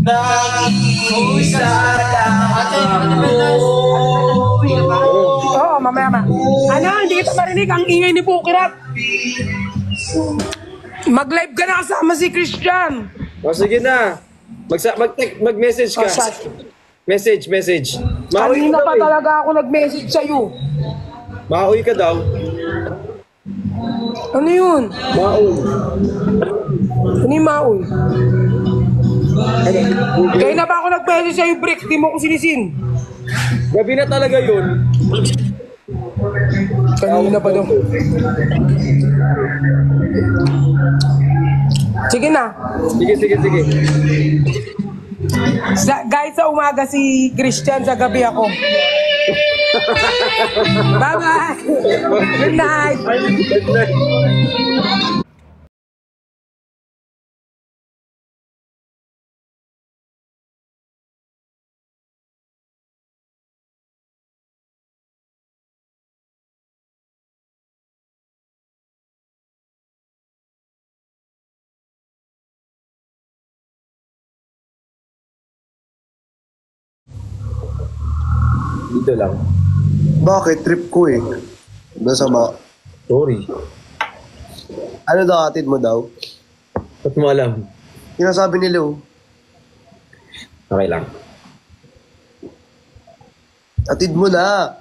Nag-iisa lang Oo, mamaya. Ano, hindi kita marinig. Ang ingay ni Pukirat. Mag-live ka na kasama si Christian. O sige na. Mag-message ka. Oh, shot. Message. Mauwi Kanina ka pa daw eh. talaga ako nag-message sa'yo. Mauwi ka daw. Ano yun? Mauwi. Ano yung maul? Kaya na ba ako nag-message sa'yo, Brick? Di mo ko sinisin. Gabi na talaga yun. Kanina pa daw. Sige na. Sige. Guys, sa umaga si Christian, sa gabi ako. Bye-bye! Good night! Dito lang. Bakit? Trip ko eh. Masama. Sorry. Ano daw atid mo daw? Ba't mo alam? Sinasabi nila oh. Okay lang. Atid mo na.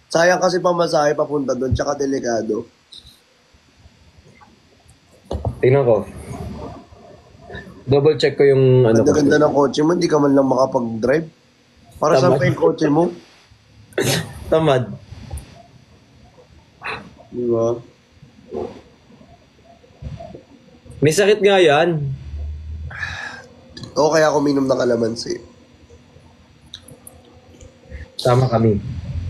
Sayang kasi pamasahe papunta doon, tsaka delikado. Tingnan ko. Double check ko yung ano Ang ko. ganda ng kotse mo, hindi ka man lang makapag-drive. Para saan Tama. pa yung kotse mo? Tamad. Di ba? May sakit nga yan. Oo, kaya ako minom ng kalamansi. Tama kami.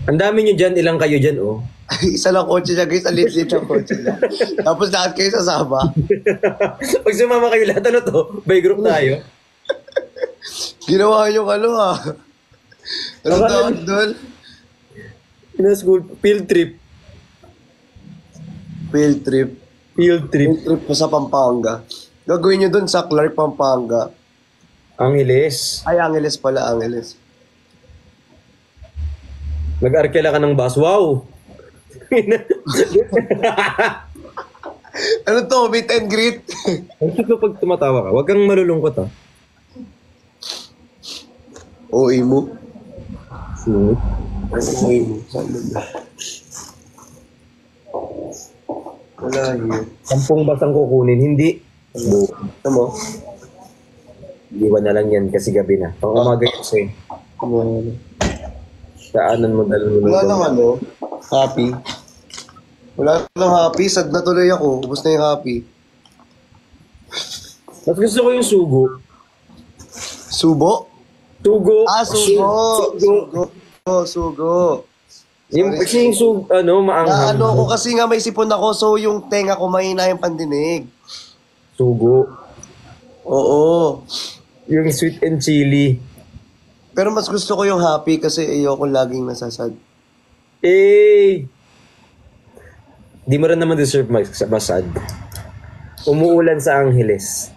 Ang dami nyo dyan. Ilang kayo dyan, oh. Isa lang kotse niya guys, alit-lit ang kotse niya. Tapos lahat kayo sasama. Pag sumama kayo lahat, ano to? By group tayo. Ginawa yung ano ah. Ano Baka- tawag doon? In a school, field trip. Field trip. Field trip. Field trip po sa Pampanga. Gagawin nyo doon sa Clark, Pampanga. Angeles. Ay, Angeles pala, Angeles. Nag-arkela ka ng bus. Wow! Ano to? Meet and greet? Ang cute mo pag tumatawa ka. Huwag kang malulungkot, ah. OA mo? Sungit. OA mo. Saan ba? Wala yun. 10 basang kukunin. Hindi. Ano mo? Iwan na lang yan kasi gabi na. Pang umaga yun sa'yo. Saanan mo dalhin mo Wala na nang ano? Happy. Wala nang happy. Sad na tuloy ako. Ubus na yung happy. Mas gusto ko yung sugo. Subo? Sugo. Ah, sugo. Sugo. Sugo. Yung, kasi yung sugo, ano, maanghang. Ano ko kasi nga may sipon ako, so yung tenga ko mahina yung pandinig. Sugo. Oo. Yung sweet and chili. Pero mas gusto ko yung happy kasi ayoko laging nasasad. Eh! Di mo rin naman deserve masad. Umuulan sa Angeles.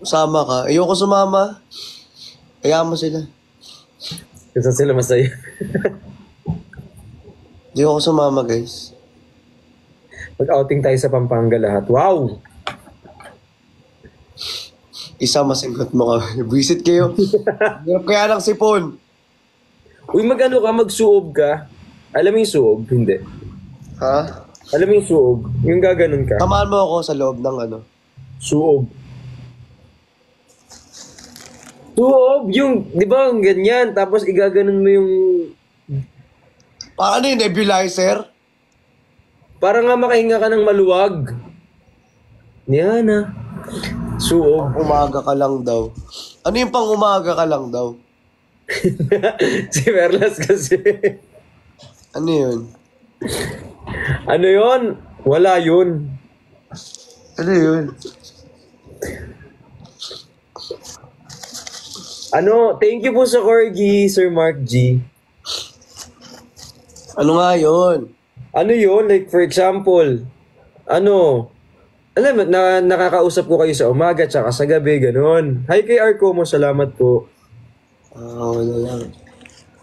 Sama ka. Ayoko sumama. Kaya mo sila. Kasi sila masaya. Hindi ako sumama, guys. Mag-outing tayo sa Pampanga lahat. Wow! Isa masingot mo ka. Visit kayo. Hirap kaya ng sipon. Uy, mag-ano ka, mag-suob ka. Alam mo yung suob? Hindi. Ha? Alam mo yung suob? Yung gaganon ka. Tamaan mo ako sa loob ng ano. Suob. Suob, yung, di ba, yung ganyan. Tapos igaganon mo yung, Paano yung nebulizer? para nga makahinga ka ng maluwag. Yan ah. Suob. Umaga ka lang daw. Ano yung pang umaga ka lang daw? Si Perlas kasi. Ano yun? Ano yon? Wala yun. Ano yun? Ano, thank you po sa Corgi, Sir Mark G. Ano nga yun? Ano yun? Like, for example, ano, Alam mo, nakakausap ko kayo sa umaga tsaka sa gabi, ganun. Hi kay Arco mo, salamat po. Wala lang.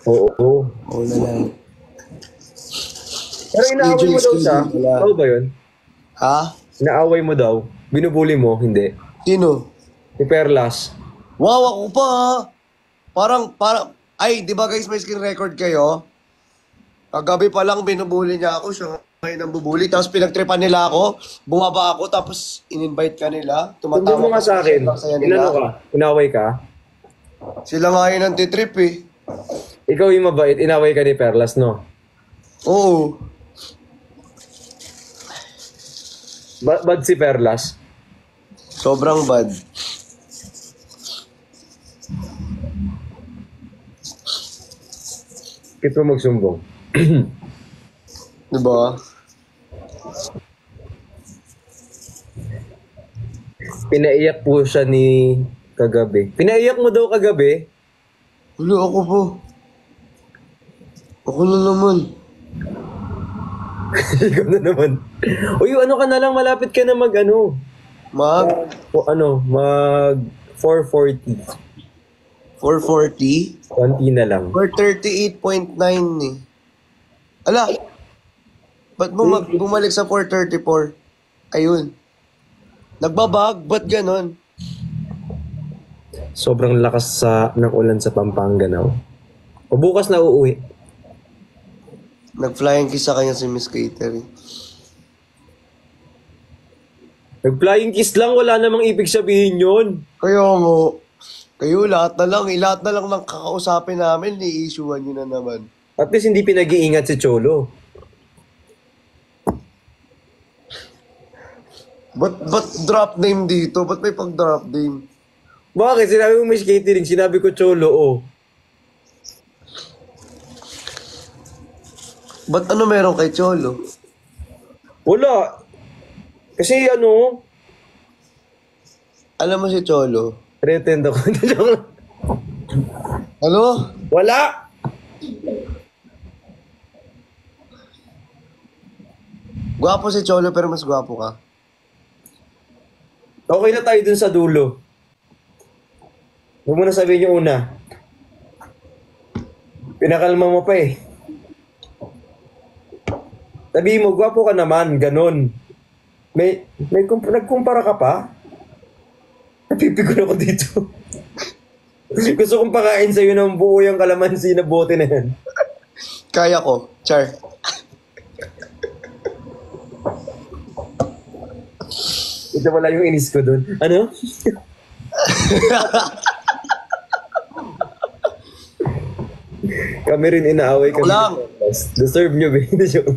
Oo. Wala lang. Pero inaaway mo daw siya. Wala. Oo ba yun? Ha? Inaaway mo daw. Binubuli mo, hindi. Sino? Si Perlas. Wow, ako pa ha. Parang, ay, di ba guys, may screen record kayo? Kagabi pa lang binubuli niya ako, siya ngayon ang bubuli. Tapos pinagtripan nila ako, bumaba ako, tapos in-invite ka nila. Tundo mo nga sa akin. Saya Inano ka? Inaway ka? Sila nga yun ang titrip eh. Ikaw yung mabait, inaway ka ni Perlas, no? Oo. Bad si Perlas. Sobrang bad. Bakit mo magsumbong? Diba? Pinaiyak po siya ni kagabi. Pinaiyak mo daw kagabi? Wala ako po. Ako na naman. Ikaw na naman. Uy, ano ka na lang, malapit ka na mag 440. 440? Konti na lang. 438.9 eh. Ala! Ba't mo bumalik sa 434? Ayun. Nagbabag? Ba't ganon? Sobrang lakas ng ulan sa Pampanga now. O bukas na uuwi. Nag-flying kiss sa kanya si Miss Catering. Nag-flying kiss lang, wala namang ibig sabihin yun. Kaya mo, kayo lahat na lang ng kakausapin namin, i-issuean nyo na naman. At least hindi pinag-iingat si Cholo. Ba't drop name dito? Ba't may pag-drop name? Bakit? Sinabi mo Miss Catering, sinabi ko Cholo, oh. Ba't ano meron kay Cholo? Wala. Kasi Alam mo si Cholo? pretend ako. Joke lang. Ano? Wala! Gwapo si Cholo pero mas gwapo ka. Okay na tayo dun sa dulo. Huwag mo na sabihin yung una. Pinakalma mo pa eh. Sabihin mo, gwapo ka naman, ganun. Nagkumpara ka pa? Napipigol ako dito. Gusto kong pakain sa'yo ng buo yung kalamansi na bote na yan. Kaya ko. Char. Ito wala yung inis ko dun. Ano? Kami rin inaaway kami. Lang. Deserve nyo, ba? Hindi joke.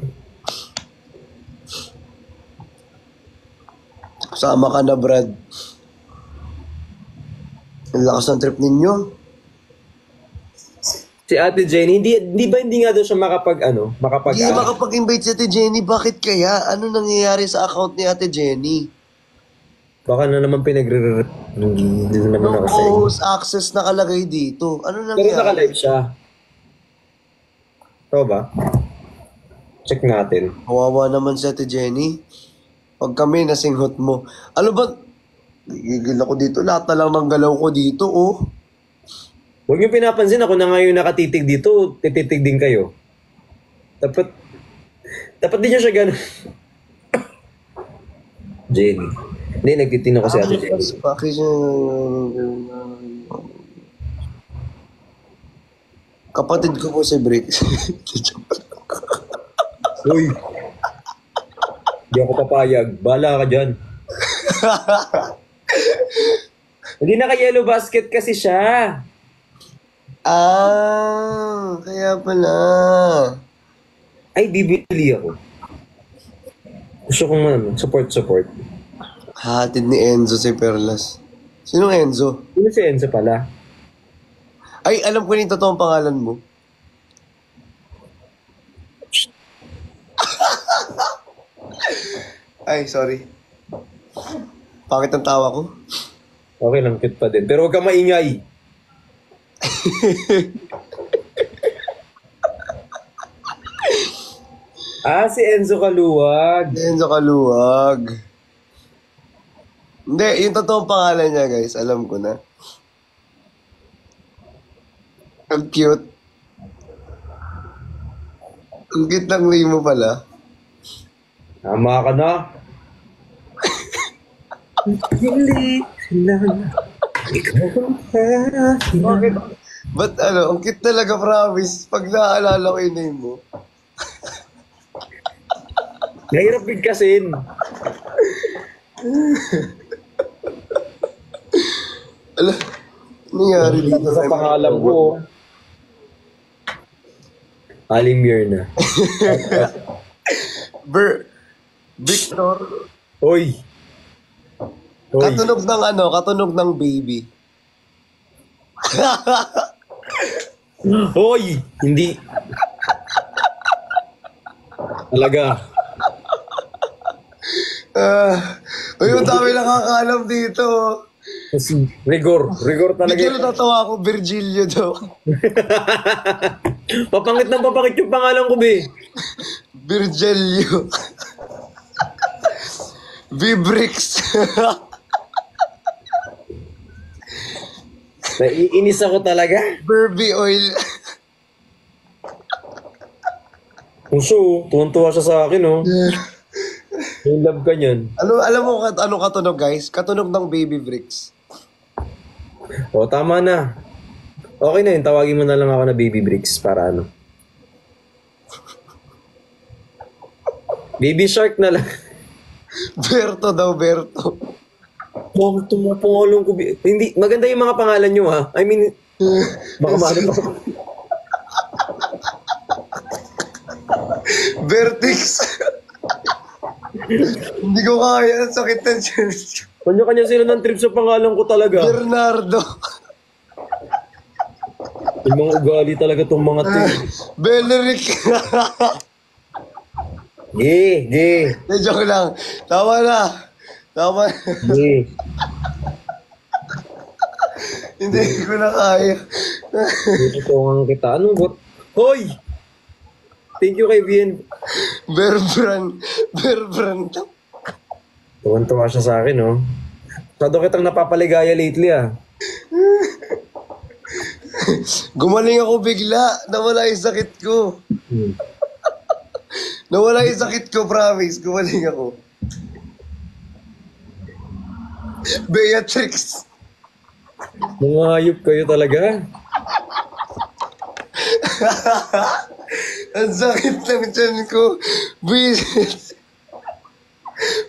Sama ka na, Brad. Ang lakas ng trip ninyo. Si Ate Jenny, hindi nga daw siya Hindi makapag-invite si Ate Jenny. Bakit kaya? Ano nangyayari sa account ni Ate Jenny? Baka na naman hindi naman No ako sa inyo. host access nakalagay dito. Ano Pero nangyayari? naka-live siya. Ito ba? Check natin. Kawawa naman si Ate Jenny. Pag kami nasinghot mo. Ano ba? Gigil ako dito. Lahat na lang ng galaw ko dito, oh. Huwag niyo pinapansin, ako na ngayon nakatitig dito, tititig din kayo. Dapat din niya siya gano'n. Jenny. Hindi, nagtitin ako si Ate Jenny. Bakit kapatid ko po si Brick. Uy! Hindi ako papayag. Bahala ka dyan. Hindi naka-yellow basket kasi siya. Kaya pala. Ay, bibili ako. Gusto kong support. Hatid ni Enzo si Perlas. Sinong Enzo? Sino si Enzo pala? Ay, alam ko yung totoong pangalan mo. Ay, sorry. Bakit ang tawa ko? Okay lang, cute pa din. Pero huwag kang maingay. Si Enzo Kaluwag. Enzo Kaluwag. Hindi, yung totoong pangalan niya, guys. Alam ko na. Ang cute. Ang cute ng name mo pala. Tama ka na. Hindi lang. Bakit? Ba't ang cute talaga, promise. Pag naaalala ko yung name mo. Nahirap bigkasin. Alam, nangyari dito Sa pangalan ko. Alimir na. Victor. Hoy. Hoy. Katunog ng baby. Hoy. Hindi. Talaga. Uy, ang dami nakakaalam dito. Rigor talaga. Bigyan natatawa ako, Virgilio daw. Papangit yung pangalan ko, be. Virgilio. Vibrix. Naiinis ako talaga. Burby oil. Puso, tuwan-tuwa siya sa akin, oh. Yung love ka niyan. Alam mo ano katunog, guys? Katunog ng Baby Bricks. O, tama na. Okay na yun, tawagin mo na lang ako na Baby Bricks para ano. Baby Shark na lang. Berto daw, Berto. Bakit tumapangalaw ko? Hindi, maganda yung mga pangalan nyo, ha? I mean, baka maano pa. Vertix. Hindi ko kaya. Ang sakit ng chest. Kanya-kanya sila ng trip sa pangalan ko talaga. Bernardo. Yung mga ugali talaga tong mga to. Beleric. Ge. Joke lang. Tama na. Ge. Hindi ko na kaya. Tutungan kita. Ano ba? Hoy! Thank you kay Bien. Berbrand. Tuwan-tuwa siya sa akin, oh. Masyado kitang napapaligaya lately, ah. Gumaling ako bigla. Nawala yung sakit ko. Nawala yung sakit ko, promise. Gumaling ako. Beatrix. Mga hayop kayo talaga. Ang sakit ng tiyan ko. Buisit.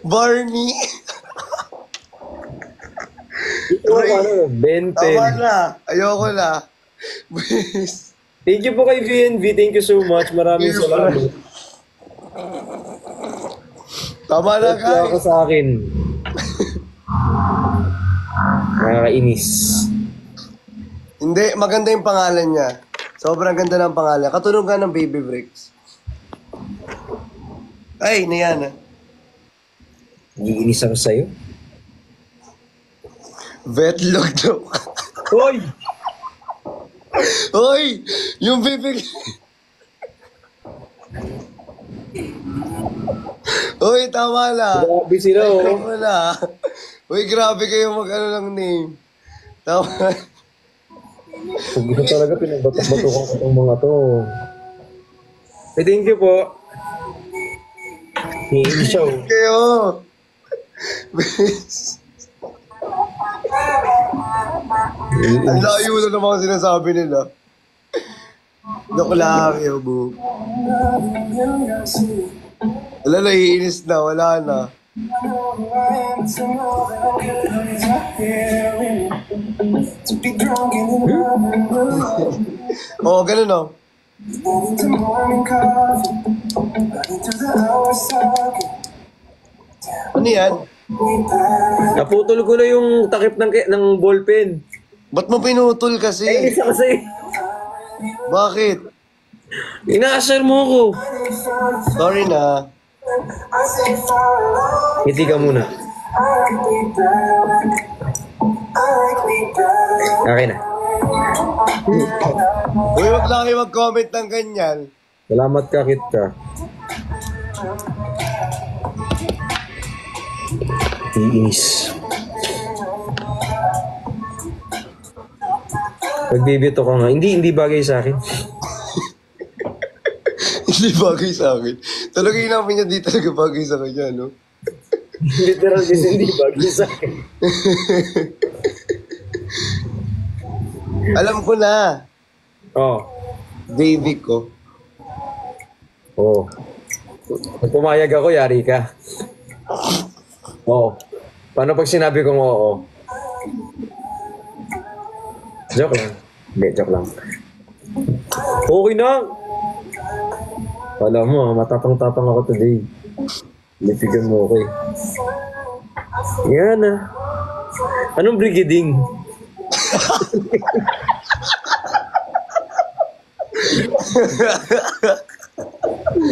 Barney. Ito ano, Benten. Tama na. Ayoko na. Buisit. Thank you po kay VNV. Thank you so much. Maraming salamat. Tama na, Kaya ka guys. sa akin. Nakakainis. Hindi, maganda yung pangalan niya. Sobrang ganda ng pangalan. Katunog nga ng Baby Bricks. Ay, niyan. Nagiinis ako sa'yo. Vetlog daw. Hoy! Hoy! Yung Baby... Hoy, tama na. Grabe sila, oh. Tama na. Uy, grabe kayo mag-ano ng name. Tama. Pag gusto talaga, pinagbatok-batukan ko itong mga to. Thank you po. Naiinis siya, oh. Kayo. Ang layo na naman sinasabi nila. Dok lang, yo, boo. Wala, naiinis na. Wala na. Oo, ganun o. Ano yan? Naputol ko na yung takip ng ballpen. Ba't mo pinutol kasi? Naiinis ako sa'yo. Bakit? Ina-assure mo ako. Sorry na. Ngiti ka muna. Okay na. Uy, wag lang kayo mag-comment ng ganyan. Salamat ka, Kit ka. Iinis. Magbibito ka nga. Hindi bagay sa akin. Hindi bagay sa akin. Talaga inamin niya, di talaga bagay sa kanya, no? Literal kasi hindi bagay sa akin. Alam ko na. Oh. Baby ko. Oh. Pag pumayag ako, yari ka. Oo. Paano pag sinabi kong oo? Joke lang. Hindi, joke lang. Okay na. Alam mo, matapang-tapang ako today. Lipigan mo ako eh. Yan ah. Anong brigading?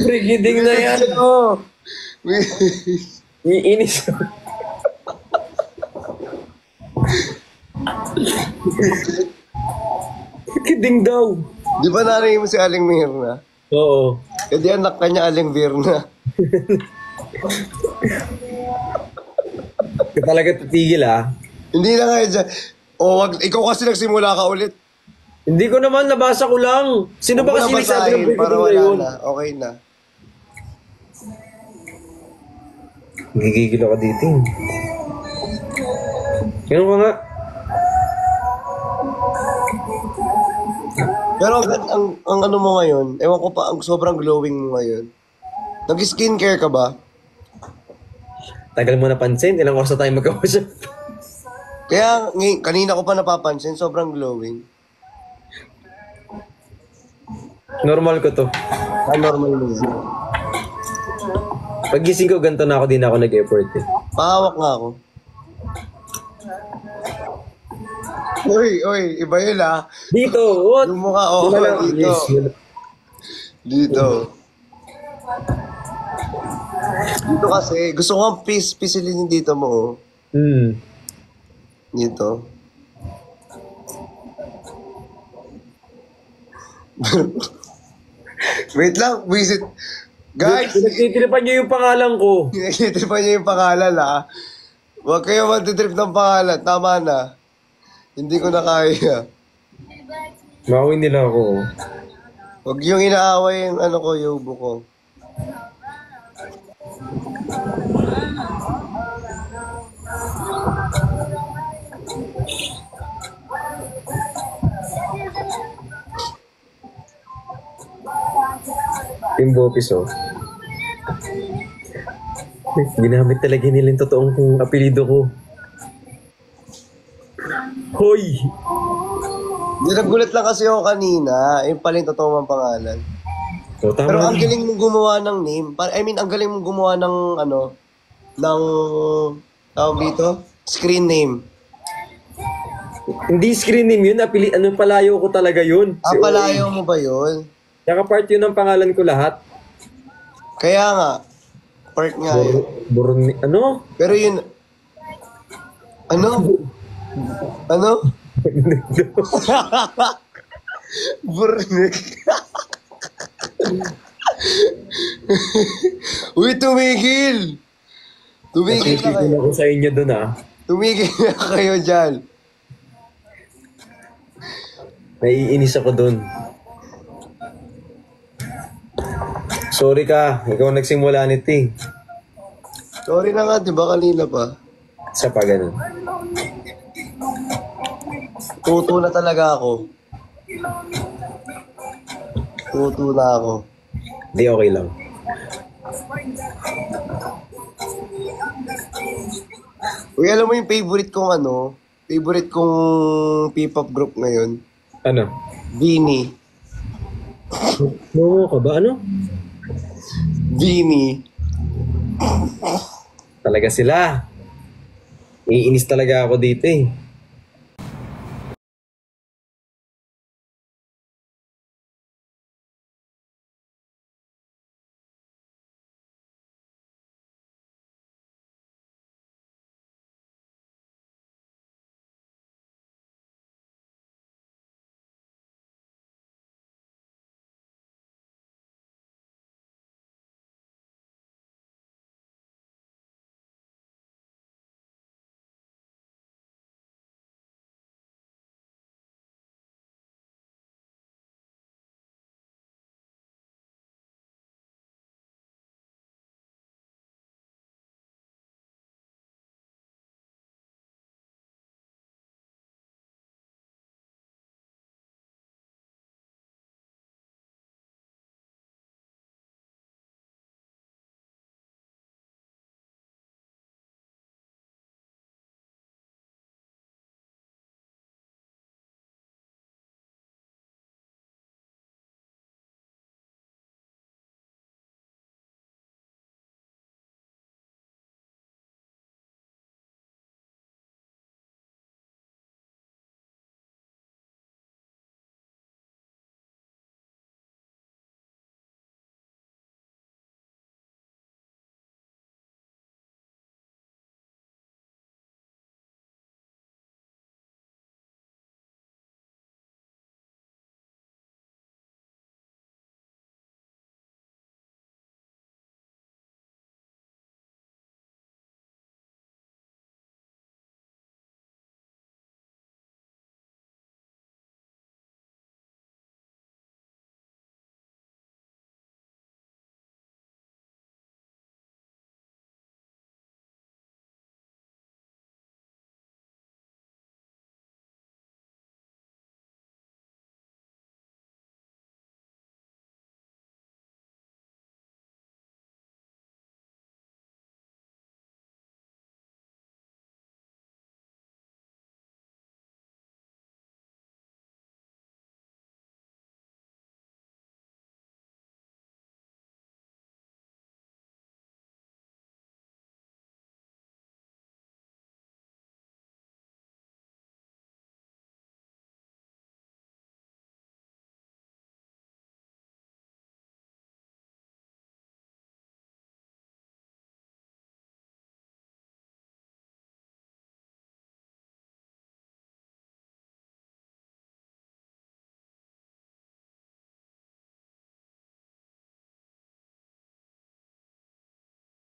Brigading na yan. Oh. Iinis. Brigading daw. Di ba narinig mo si Aling Mirna? Oo. E di anak kanya Aling Virna. Ka talaga titigil ah. Hindi na nga dyan. O, ikaw kasi nagsimula ka ulit. Hindi ko naman, nabasa ko lang. Sino ba Huwag kasi mo na nagsabi ng basahin para brigading na wala yun? na. Okay na. Gigigil ako dito. Ganun ka nga. Pero ang ano mo ngayon, ewan ko pa, ang sobrang glowing mo ngayon. Nag-skincare ka ba? Tagal mo napansin, ilang oras na tayo magkausap. Kaya kanina ko pa napapansin, sobrang glowing. Normal ko to. Normal mo yan. Pag gising ko, ganito na ako, di na ako nag-effort eh. Pahawak nga ako. Uy, iba yun ah. Dito, what? Yung mukha, oo, Wala lang, dito. yes, wala. Dito. Dito kasi, gusto ko ang pisilin yung dito mo, oh. Dito. Wait lang, visit. Guys, Pinagtitiripan niyo yung pangalan ko. Pinagtitipan niyo yung pangalan, ha? Huwag kayo magtitrip ng pangalan. Tama na. Hindi ko na kaya. Makawin nila ako. Oh. Huwag yung inaaway yung ano ko, yubo ko. Team Bopis, oh. Ginamit talaga nila yung totoong apelido ko. Hoy! Hindi, nagulat lang kasi ako kanina. Yung pala yung totoo mong pangalan. So, tama. Pero ang galing mong gumawa ng name. Ang galing mong gumawa ng ano, ng, tawag dito, screen name. Hindi screen name yun, palayo ko talaga yun. Si Palayo mo ba yun? Tsaka part yun ng pangalan ko lahat. Kaya nga, part nga yun. Ano? Pero yun, ano? Ano? Burnik. Uy, tumigil! Tumigil na kayo. Nakikita ko sa inyo dun ah. Tumigil na kayo dyan. Naiinis ako dun. Sorry ka, ikaw ang nagsimula nito eh. Sorry na nga, di ba kanina pa? Sa pa ganun. Tuto na talaga ako. Tuto na ako. Di okay lang. Uy, alam mo yung favorite kong P-pop group ngayon? Ano? Beanie. Oo ka ba? Ano? Beanie. Talaga sila. Iinis talaga ako dito eh.